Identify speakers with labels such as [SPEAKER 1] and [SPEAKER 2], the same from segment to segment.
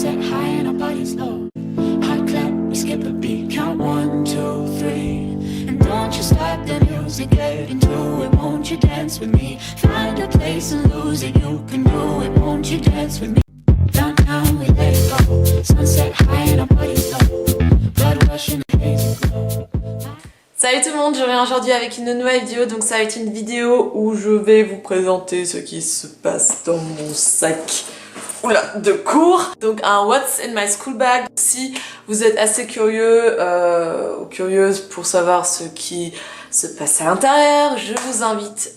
[SPEAKER 1] Salut tout le monde, je reviens aujourd'hui avec une nouvelle vidéo, donc ça va être une vidéo où je vais vous présenter ce qui se passe dans mon sac de cours. Donc un What's in my school bag. Si vous êtes assez curieux ou curieuse pour savoir ce qui se passe à l'intérieur, je vous invite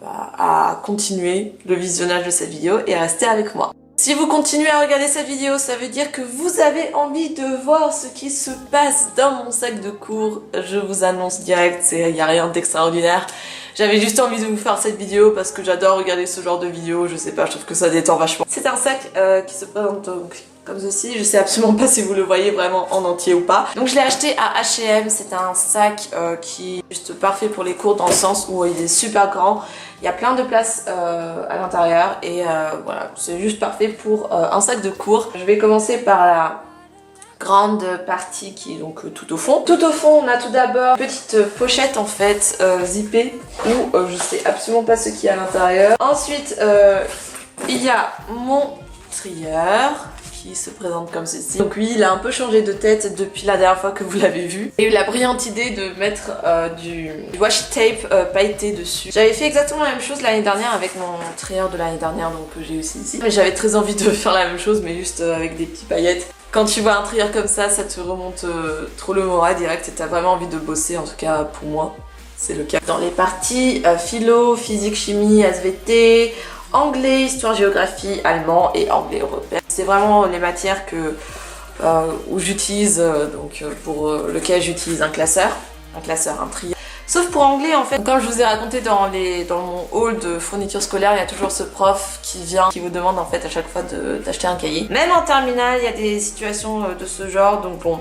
[SPEAKER 1] à continuer le visionnage de cette vidéo et à rester avec moi. Si vous continuez à regarder cette vidéo, ça veut dire que vous avez envie de voir ce qui se passe dans mon sac de cours. Je vous annonce direct, il n'y a rien d'extraordinaire. J'avais juste envie de vous faire cette vidéo parce que j'adore regarder ce genre de vidéo, je sais pas, je trouve que ça détend vachement. C'est un sac qui se présente donc comme ceci, je sais absolument pas si vous le voyez vraiment en entier ou pas. Donc je l'ai acheté à H&M, c'est un sac qui est juste parfait pour les cours dans le sens où il est super grand. Il y a plein de place à l'intérieur et voilà, c'est juste parfait pour un sac de cours. Je vais commencer par la grande partie qui est donc tout au fond. Tout au fond, on a tout d'abord une petite pochette en fait zippée où je sais absolument pas ce qu'il y a à l'intérieur. Ensuite, il y a mon trieur qui se présente comme ceci. Donc oui, il a un peu changé de tête depuis la dernière fois que vous l'avez vu. J'ai eu la brillante idée de mettre du washi tape pailleté dessus. J'avais fait exactement la même chose l'année dernière avec mon trieur de l'année dernière, donc que j'ai aussi ici. Mais j'avais très envie de faire la même chose, mais juste avec des petits paillettes. Quand tu vois un trieur comme ça te remonte trop le moral direct et t'as vraiment envie de bosser, en tout cas pour moi, c'est le cas. Dans les parties philo, physique, chimie, SVT, anglais, histoire, géographie, allemand et anglais européen. C'est vraiment les matières où j'utilise, pour lequel j'utilise un classeur, un trieur. Sauf pour anglais en fait, comme je vous ai raconté dans mon hall de fourniture scolaire, il y a toujours ce prof qui vient, qui vous demande en fait à chaque fois d'acheter un cahier. Même en terminale, il y a des situations de ce genre, donc bon.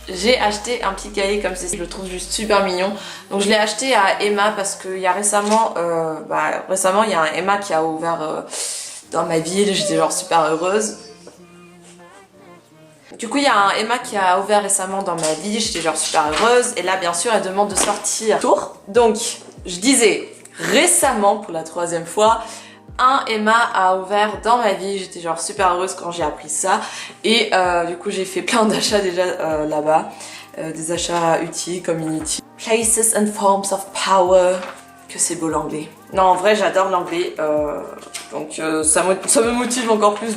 [SPEAKER 1] J'ai acheté un petit cahier comme ceci, je le trouve juste super mignon. Donc je l'ai acheté à Emma parce qu'il y a récemment il y a un Emma qui a ouvert dans ma ville, j'étais genre super heureuse. Du coup il y a un Emma qui a ouvert récemment dans ma ville, j'étais genre super heureuse. Et là bien sûr elle demande de sortir tour. Donc je disais récemment pour la 3e fois, un Emma a ouvert dans ma vie, j'étais genre super heureuse quand j'ai appris ça. Et du coup j'ai fait plein d'achats déjà là-bas, des achats utiles comme inutiles. Places and forms of power, que c'est beau l'anglais. Non en vrai j'adore l'anglais, donc ça me motive encore plus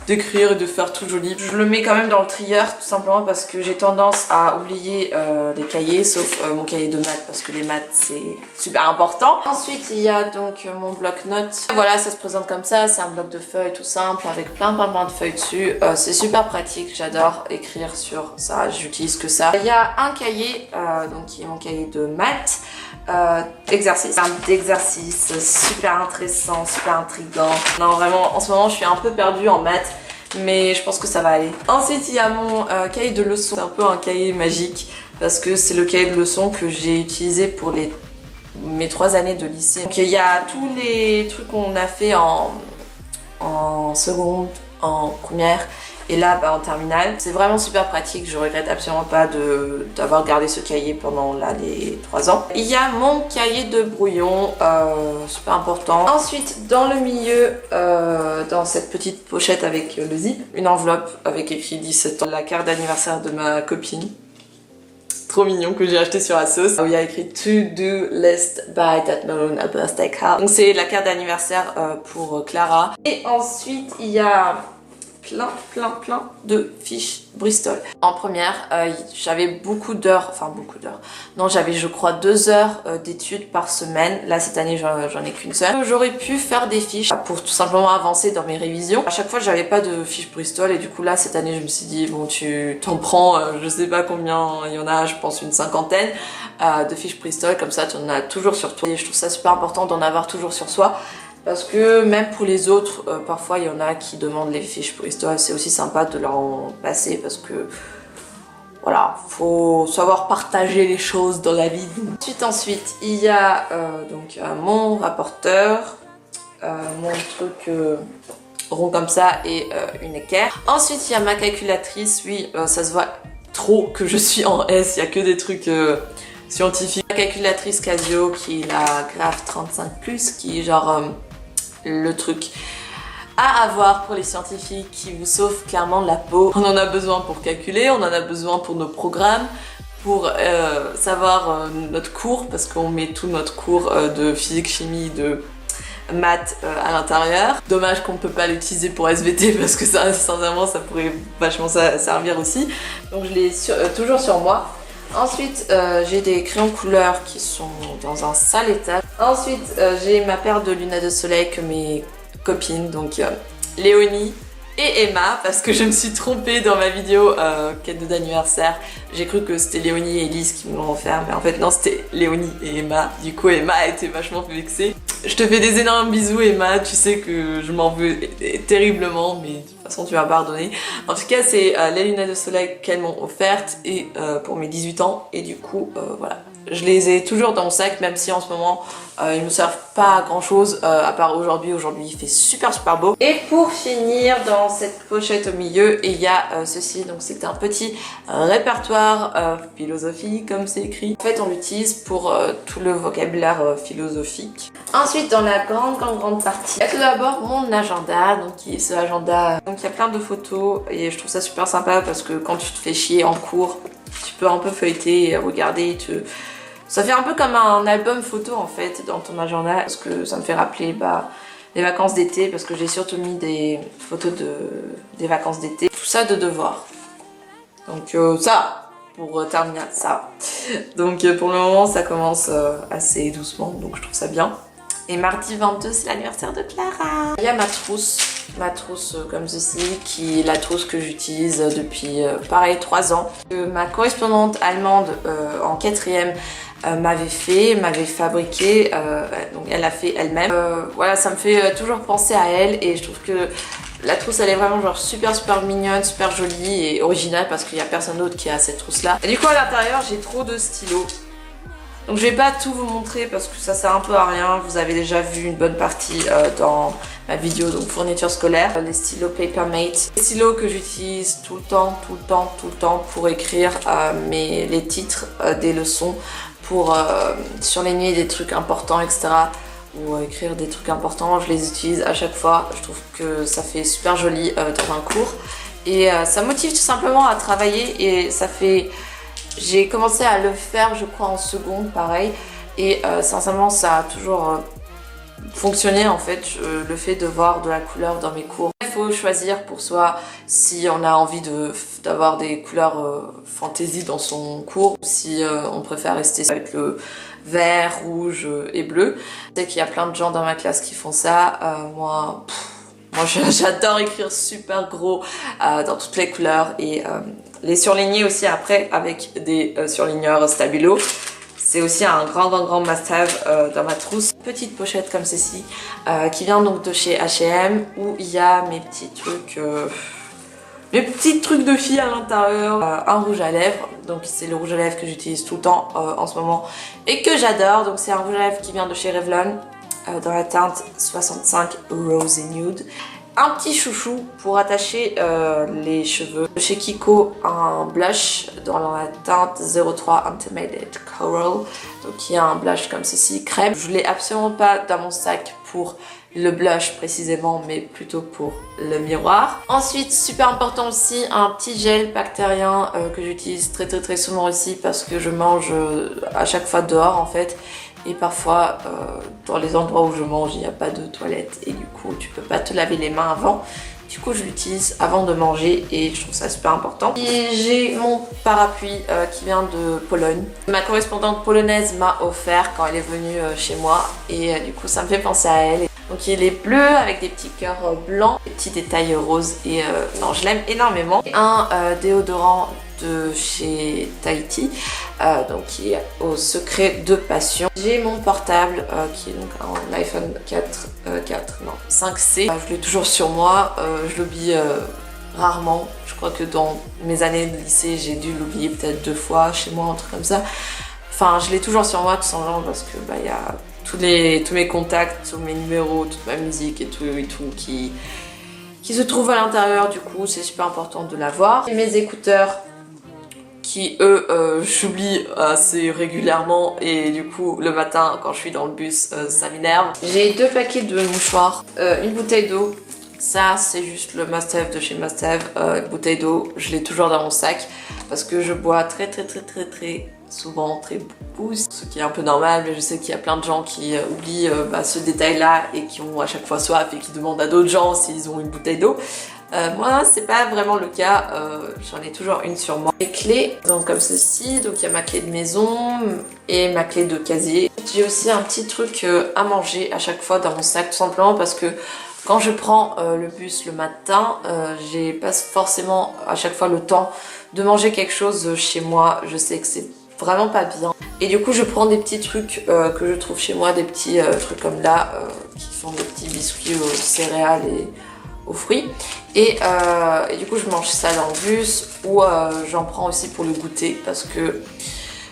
[SPEAKER 1] d'écrire et de faire tout joli. Je le mets quand même dans le trieur tout simplement parce que j'ai tendance à oublier les cahiers, sauf mon cahier de maths parce que les maths c'est super important. Ensuite il y a donc mon bloc-notes. Voilà, ça se présente comme ça, c'est un bloc de feuilles tout simple avec plein de feuilles dessus. C'est super pratique, j'adore écrire sur ça, j'utilise que ça. Il y a un cahier, donc qui est mon cahier de maths. Exercice, un exercice super intéressant, super intriguant. Non vraiment en ce moment je suis un peu perdue en maths, mais je pense que ça va aller. Ensuite il y a mon cahier de leçons, c'est un peu un cahier magique parce que c'est le cahier de leçons que j'ai utilisé pour mes 3 années de lycée. Donc il y a tous les trucs qu'on a fait en seconde, en première et là en terminale. C'est vraiment super pratique, je regrette absolument pas d'avoir gardé ce cahier pendant les 3 ans. Il y a mon cahier de brouillon, super important. Ensuite dans le milieu, dans cette petite pochette avec le zip, une enveloppe avec écrit 17 ans, la carte d'anniversaire de ma copine. Trop mignon, que j'ai acheté sur Asos, où il y a écrit To do list by that moon, a birthday card. Donc c'est la carte d'anniversaire pour Clara. Et ensuite il y a plein de fiches Bristol. En première, j'avais beaucoup d'heures, non j'avais je crois 2 heures d'études par semaine. Là cette année j'en ai qu'une seule. J'aurais pu faire des fiches pour tout simplement avancer dans mes révisions. À chaque fois j'avais pas de fiches Bristol et du coup là cette année je me suis dit bon tu t'en prends, je sais pas combien il y en a, je pense une 50aine de fiches Bristol, comme ça tu en as toujours sur toi. Et je trouve ça super important d'en avoir toujours sur soi. Parce que même pour les autres, parfois il y en a qui demandent les fiches Bristol, c'est aussi sympa de leur en passer parce que voilà, faut savoir partager les choses dans la vie. Ensuite il y a donc mon rapporteur, mon truc rond comme ça et une équerre. Ensuite il y a ma calculatrice, oui ça se voit trop que je suis en S, il y a que des trucs scientifiques. La calculatrice Casio qui est la Graph 35+, qui est genre le truc à avoir pour les scientifiques qui vous sauve clairement de la peau. On en a besoin pour calculer, on en a besoin pour nos programmes, pour savoir notre cours, parce qu'on met tout notre cours de physique, chimie, de maths à l'intérieur. Dommage qu'on ne peut pas l'utiliser pour SVT parce que ça, sincèrement, ça pourrait vachement servir aussi. Donc je l'ai toujours sur moi. Ensuite, j'ai des crayons couleurs qui sont dans un sale état. Ensuite, j'ai ma paire de lunettes de soleil que mes copines, donc Léonie et Emma, parce que je me suis trompée dans ma vidéo cadeau d'anniversaire. J'ai cru que c'était Léonie et Elise qui me l'ont offert, mais en fait non, c'était Léonie et Emma. Du coup, Emma a été vachement vexée. Je te fais des énormes bisous Emma, tu sais que je m'en veux terriblement, mais de toute façon tu vas pardonner. En tout cas, c'est les lunettes de soleil qu'elles m'ont offertes et pour mes 18 ans, et du coup, voilà. Je les ai toujours dans mon sac, même si en ce moment ils ne me servent pas à grand chose à part aujourd'hui. Aujourd'hui il fait super beau. Et pour finir, dans cette pochette au milieu, il y a ceci. Donc c'est un petit répertoire philosophie comme c'est écrit. En fait on l'utilise pour tout le vocabulaire philosophique. Ensuite dans la grande partie, il y a tout d'abord mon agenda. Donc ce agenda, donc il y a plein de photos et je trouve ça super sympa parce que quand tu te fais chier en cours, tu peux un peu feuilleter et regarder. Ça fait un peu comme un album photo en fait dans ton agenda, parce que ça me fait rappeler les vacances d'été, parce que j'ai surtout mis des photos des vacances d'été. Tout ça de devoir. Donc ça, pour terminer ça. Donc pour le moment ça commence assez doucement, donc je trouve ça bien. Et mardi 22 c'est l'anniversaire de Clara. Il y a ma trousse comme ceci, qui est la trousse que j'utilise depuis pareil 3 ans. Ma correspondante allemande en 4e m'avait fabriqué, donc elle l'a fait elle-même. Voilà, ça me fait toujours penser à elle et je trouve que la trousse elle est vraiment genre super mignonne, super jolie et originale parce qu'il n'y a personne d'autre qui a cette trousse là. Et du coup à l'intérieur j'ai trop de stylos. Donc je vais pas tout vous montrer parce que ça sert un peu à rien, vous avez déjà vu une bonne partie dans ma vidéo, donc fourniture scolaire. Les stylos Papermate, les stylos que j'utilise tout le temps pour écrire les titres des leçons, pour surligner des trucs importants, etc. Ou écrire des trucs importants, je les utilise à chaque fois. Je trouve que ça fait super joli dans un cours. Et ça motive tout simplement à travailler et ça fait... J'ai commencé à le faire je crois en seconde, pareil. Et sincèrement ça a toujours fonctionné en fait, le fait de voir de la couleur dans mes cours. Il faut choisir pour soi si on a envie d'avoir des couleurs fantasy dans son cours, ou si on préfère rester avec le vert, rouge et bleu. Je sais qu'il y a plein de gens dans ma classe qui font ça. Moi j'adore écrire super gros dans toutes les couleurs et les surligner aussi après avec des surligneurs Stabilo. C'est aussi un grand must-have dans ma trousse. Petite pochette comme ceci qui vient donc de chez H&M où il y a mes petits trucs de filles à l'intérieur. Un rouge à lèvres, donc c'est le rouge à lèvres que j'utilise tout le temps en ce moment et que j'adore. Donc c'est un rouge à lèvres qui vient de chez Revlon dans la teinte 65 Rose Nude. Un petit chouchou pour attacher les cheveux. Chez Kiko, un blush dans la teinte 03 Intimated Coral. Donc il y a un blush comme ceci, crème. Je voulais absolument pas dans mon sac pour le blush précisément, mais plutôt pour le miroir. Ensuite, super important aussi, un petit gel bactérien que j'utilise très souvent aussi parce que je mange à chaque fois dehors en fait. Et parfois, dans les endroits où je mange, il n'y a pas de toilette et du coup, tu peux pas te laver les mains avant. Du coup, je l'utilise avant de manger et je trouve ça super important. Et j'ai mon parapluie qui vient de Pologne. Ma correspondante polonaise m'a offert quand elle est venue chez moi et du coup, ça me fait penser à elle. Donc il est bleu avec des petits cœurs blancs, des petits détails roses et non, je l'aime énormément. Un déodorant de chez Tahiti, donc qui est au secret de passion. J'ai mon portable qui est donc un iPhone 5C. Je l'ai toujours sur moi, je l'oublie rarement. Je crois que dans mes années de lycée, j'ai dû l'oublier peut-être 2 fois chez moi, un truc comme ça. Enfin, je l'ai toujours sur moi tout simplement parce que il y a tous mes contacts, tous mes numéros, toute ma musique et tout qui qui se trouve à l'intérieur, du coup c'est super important de l'avoir. Et mes écouteurs qui eux j'oublie assez régulièrement et du coup le matin quand je suis dans le bus ça m'énerve. J'ai 2 paquets de mouchoirs, une bouteille d'eau, ça c'est juste le must-have de chez Must-Have, une bouteille d'eau, je l'ai toujours dans mon sac parce que je bois très souvent, très beaucoup, ce qui est un peu normal, mais je sais qu'il y a plein de gens qui oublient ce détail là et qui ont à chaque fois soif et qui demandent à d'autres gens s'ils ont une bouteille d'eau. Moi c'est pas vraiment le cas, j'en ai toujours une sur moi. Les clés, donc comme ceci, donc il y a ma clé de maison et ma clé de casier. J'ai aussi un petit truc à manger à chaque fois dans mon sac, tout simplement parce que quand je prends le bus le matin, j'ai pas forcément à chaque fois le temps de manger quelque chose chez moi, je sais que c'est vraiment pas bien. Et du coup je prends des petits trucs que je trouve chez moi, des petits trucs comme là, qui sont des petits biscuits aux céréales et aux fruits. Et du coup je mange ça dans le bus ou j'en prends aussi pour le goûter parce que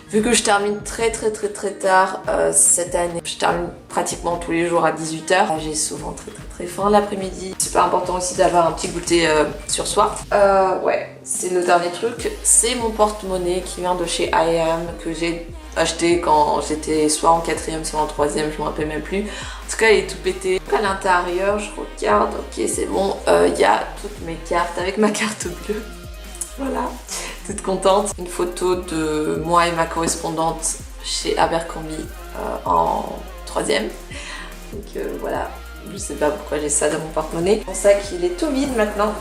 [SPEAKER 1] vu que je termine très tard cette année, je termine pratiquement tous les jours à 18 h. J'ai souvent très faim l'après-midi. C'est super important aussi d'avoir un petit goûter sur soi. Ouais, c'est le dernier truc. C'est mon porte-monnaie qui vient de chez I.am que j'ai acheté quand j'étais soit en 4e, soit en 3e, je me rappelle même plus. En tout cas, il est tout pété. À l'intérieur, je regarde, ok, c'est bon. Il y a toutes mes cartes avec ma carte bleue. Voilà, toute contente. Une photo de moi et ma correspondante chez Abercrombie en 3e. Donc voilà, je sais pas pourquoi j'ai ça dans mon porte-monnaie. Mon sac il est tout vide maintenant.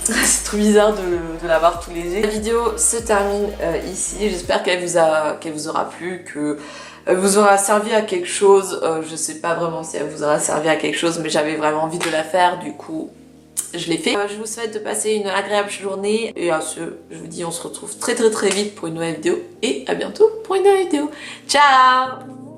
[SPEAKER 1] C'est trop bizarre de l'avoir tout léger. La vidéo se termine ici. J'espère qu'elle vous aura plu, que elle vous aura servi à quelque chose. Je sais pas vraiment si elle vous aura servi à quelque chose, mais j'avais vraiment envie de la faire, du coup je l'ai fait. Je vous souhaite de passer une agréable journée et à ce, je vous dis on se retrouve très vite pour une nouvelle vidéo et à bientôt pour une nouvelle vidéo. Ciao!